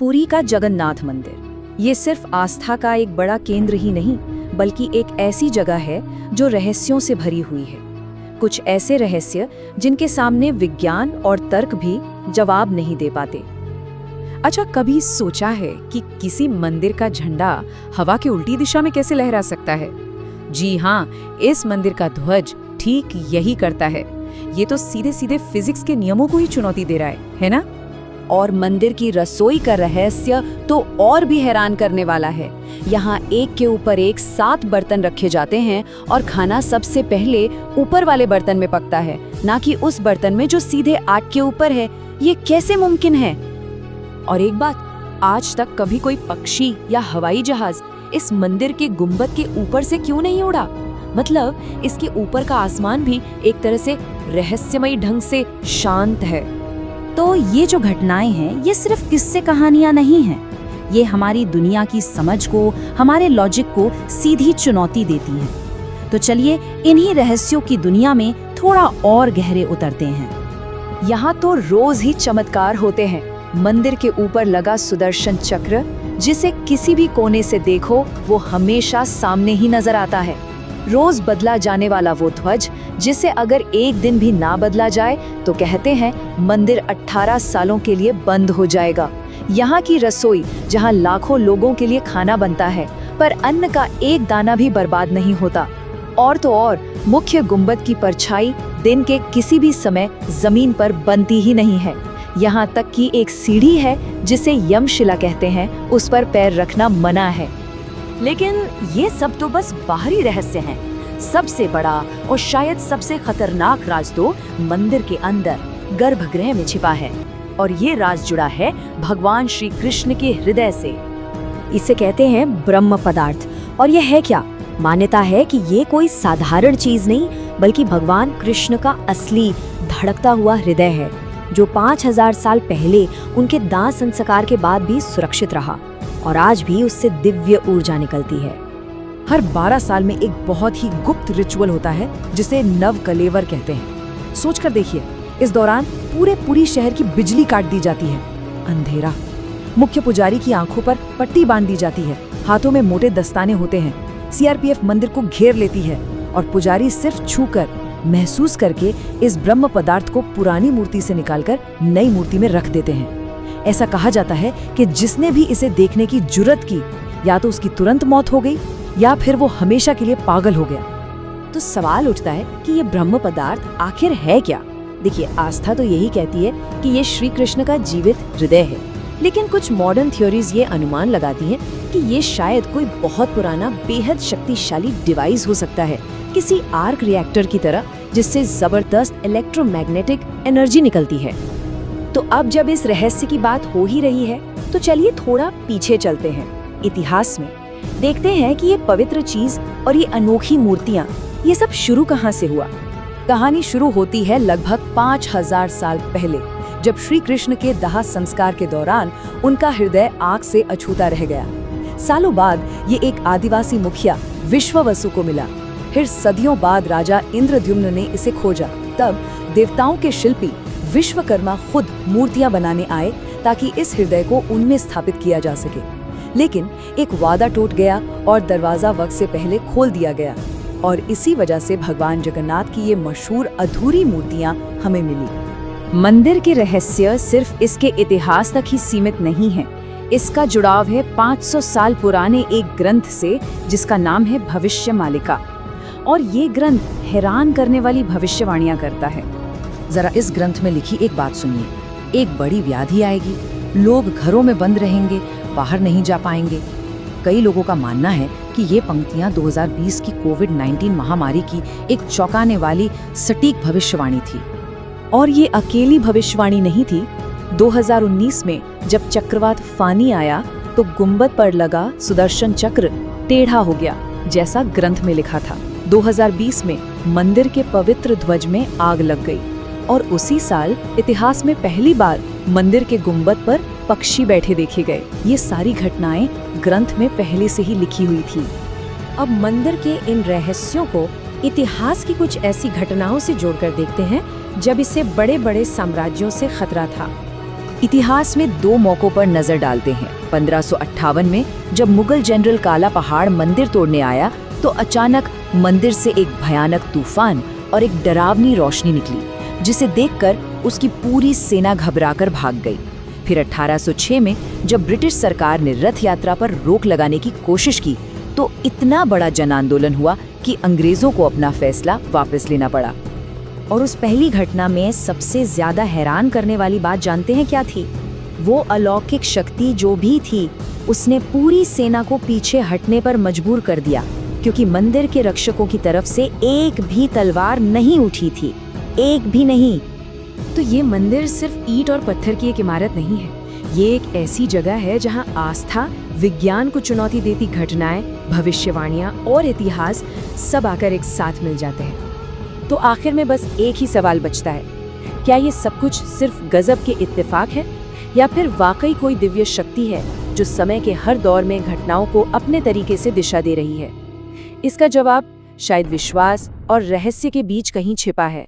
पुरी का जगन्नाथ मंदिर ये सिर्फ आस्था का एक बड़ा केंद्र ही नहीं बल्कि एक ऐसी जगह है जो रहस्यों से भरी हुई है। कुछ ऐसे रहस्य जिनके सामने विज्ञान और तर्क भी जवाब नहीं दे पाते। अच्छा, कभी सोचा है कि किसी मंदिर का झंडा हवा के उल्टी दिशा में कैसे लहरा सकता है? जी हाँ, इस मंदिर का ध्वज ठीक यही करता है। ये तो सीधे सीधे फिजिक्स के नियमों को ही चुनौती दे रहा है ना? और मंदिर की रसोई का रहस्य तो और भी हैरान करने वाला है। यहाँ एक के ऊपर एक 7 बर्तन रखे जाते हैं और खाना सबसे पहले ऊपर वाले बर्तन में पकता है, ना कि उस बर्तन में जो सीधे आग के ऊपर है। ये कैसे मुमकिन है? और एक बात, आज तक कभी कोई पक्षी या हवाई जहाज इस मंदिर के गुंबद के ऊपर से क्यों नहीं उड़ा? मतलब इसके ऊपर का आसमान भी एक तरह से रहस्यमयी ढंग से शांत है। तो ये जो घटनाएं हैं ये सिर्फ किस्से कहानियां नहीं हैं। ये हमारी दुनिया की समझ को, हमारे लॉजिक को सीधी चुनौती देती हैं। तो चलिए इन्हीं रहस्यों की दुनिया में थोड़ा और गहरे उतरते हैं। यहाँ तो रोज ही चमत्कार होते हैं। मंदिर के ऊपर लगा सुदर्शन चक्र, जिसे किसी भी कोने से देखो वो हमेशा सामने ही नजर आता है। रोज बदला जाने वाला वो ध्वज, जिसे अगर एक दिन भी ना बदला जाए तो कहते हैं मंदिर 18 सालों के लिए बंद हो जाएगा। यहाँ की रसोई, जहाँ लाखों लोगों के लिए खाना बनता है पर अन्न का एक दाना भी बर्बाद नहीं होता। और तो और मुख्य गुंबद की परछाई दिन के किसी भी समय जमीन पर बनती ही नहीं है। यहाँ तक कि एक सीढ़ी है जिसे यमशिला कहते हैं, उस पर पैर रखना मना है। लेकिन ये सब तो बस बाहरी रहस्य हैं। सबसे बड़ा और शायद सबसे खतरनाक राज तो मंदिर के अंदर गर्भगृह में छिपा है। और ये राज जुड़ा है भगवान श्री कृष्ण के हृदय से। इसे कहते हैं ब्रह्म पदार्थ। और ये है क्या? मान्यता है कि ये कोई साधारण चीज नहीं बल्कि भगवान कृष्ण का असली धड़कता हुआ हृदय है, जो 5000 साल पहले उनके दाह संस्कार के बाद भी सुरक्षित रहा और आज भी उससे दिव्य ऊर्जा निकलती है। हर 12 साल में एक बहुत ही गुप्त रिचुअल होता है जिसे नव कलेवर कहते हैं। सोच कर देखिए, इस दौरान पूरी शहर की बिजली काट दी जाती है। अंधेरा। मुख्य पुजारी की आंखों पर पट्टी बांध दी जाती है। हाथों में मोटे दस्ताने होते हैं। सीआरपीएफ मंदिर को घेर लेती है और पुजारी सिर्फ छूकर, महसूस करके इस ब्रह्म पदार्थ को पुरानी मूर्ति से निकालकर नई मूर्ति में रख देते हैं। ऐसा कहा जाता है कि जिसने भी इसे देखने की जुर्रत की, या तो उसकी तुरंत मौत हो गई या फिर वो हमेशा के लिए पागल हो गया। तो सवाल उठता है कि ये ब्रह्म पदार्थ आखिर है क्या? देखिए, आस्था तो यही कहती है कि ये श्री कृष्ण का जीवित हृदय है, लेकिन कुछ मॉडर्न थ्योरीज ये अनुमान लगाती हैं कि ये शायद कोई बहुत पुराना बेहद शक्तिशाली डिवाइस हो सकता है, किसी आर्क रिएक्टर की तरह, जिससे जबरदस्त इलेक्ट्रोमैग्नेटिक एनर्जी निकलती है। तो अब जब इस रहस्य की बात हो ही रही है तो चलिए थोड़ा पीछे चलते हैं इतिहास में। देखते हैं कि ये पवित्र चीज और ये अनोखी मूर्तियां, ये सब शुरू कहाँ से हुआ। कहानी शुरू होती है लगभग 5000 साल पहले, जब श्री कृष्ण के दाह संस्कार के दौरान उनका हृदय आग से अछूता रह गया। सालों बाद ये एक आदिवासी मुखिया विश्ववसु को मिला। फिर सदियों बाद राजा इंद्रद्युम्न ने इसे खोजा। तब देवताओं के शिल्पी विश्वकर्मा खुद मूर्तियां बनाने आए ताकि इस हृदय को उनमें स्थापित किया जा सके। लेकिन एक वादा टूट गया और दरवाजा वक्त से पहले खोल दिया गया, और इसी वजह से भगवान जगन्नाथ की ये मशहूर अधूरी मूर्तियां हमें मिली। मंदिर के रहस्य सिर्फ इसके इतिहास तक ही सीमित नहीं है। इसका जुड़ाव है 500 साल पुराने एक ग्रंथ से, जिसका नाम है भविष्य मालिका। और ये ग्रंथ हैरान करने वाली भविष्यवाणियां करता है। जरा इस ग्रंथ में लिखी एक बात सुनिए। एक बड़ी व्याधि आएगी, लोग घरों में बंद रहेंगे, बाहर नहीं जा पाएंगे। कई लोगों का मानना है कि ये पंक्तियां 2020 की कोविड-19 महामारी की एक चौंकाने वाली सटीक भविष्यवाणी थी। और ये अकेली भविष्यवाणी नहीं थी। 2019 में जब चक्रवात फानी आया तो गुंबद पर लगा सुदर्शन चक्र टेढ़ा हो गया, जैसा ग्रंथ में लिखा था। 2020 में मंदिर के पवित्र ध्वज में आग लग गई, और उसी साल इतिहास में पहली बार मंदिर के गुंबद पर पक्षी बैठे देखे गए। ये सारी घटनाएं ग्रंथ में पहले से ही लिखी हुई थी। अब मंदिर के इन रहस्यों को इतिहास की कुछ ऐसी घटनाओं से जोड़कर देखते हैं जब इसे बड़े बड़े साम्राज्यों से खतरा था। इतिहास में 2 मौकों पर नजर डालते हैं। 1558 में जब मुगल जनरल काला पहाड़ मंदिर तोड़ने आया तो अचानक मंदिर से एक भयानक तूफान और एक डरावनी रोशनी निकली, जिसे देखकर उसकी पूरी सेना घबराकर भाग गई। फिर 1806 में जब ब्रिटिश सरकार ने रथ यात्रा पर रोक लगाने की कोशिश की तो इतना बड़ा जन आंदोलन हुआ कि अंग्रेजों को अपना फैसला वापस लेना पड़ा। और उस पहली घटना में सबसे ज्यादा हैरान करने वाली बात जानते हैं क्या थी? वो अलौकिक शक्ति जो भी थी, उसने पूरी सेना को पीछे हटने पर मजबूर कर दिया, क्योंकि मंदिर के रक्षकों की तरफ से एक भी तलवार नहीं उठी थी, एक भी नहीं। तो ये मंदिर सिर्फ ईंट और पत्थर की एक इमारत नहीं है, ये एक ऐसी जगह है जहां आस्था, विज्ञान को चुनौती देती घटनाएं, भविष्यवाणियां और इतिहास सब आकर एक साथ मिल जाते हैं। तो आखिर में बस एक ही सवाल बचता है, क्या ये सब कुछ सिर्फ गजब के इत्तेफाक है या फिर वाकई कोई दिव्य शक्ति है जो समय के हर दौर में घटनाओं को अपने तरीके से दिशा दे रही है? इसका जवाब शायद विश्वास और रहस्य के बीच कहीं छिपा है।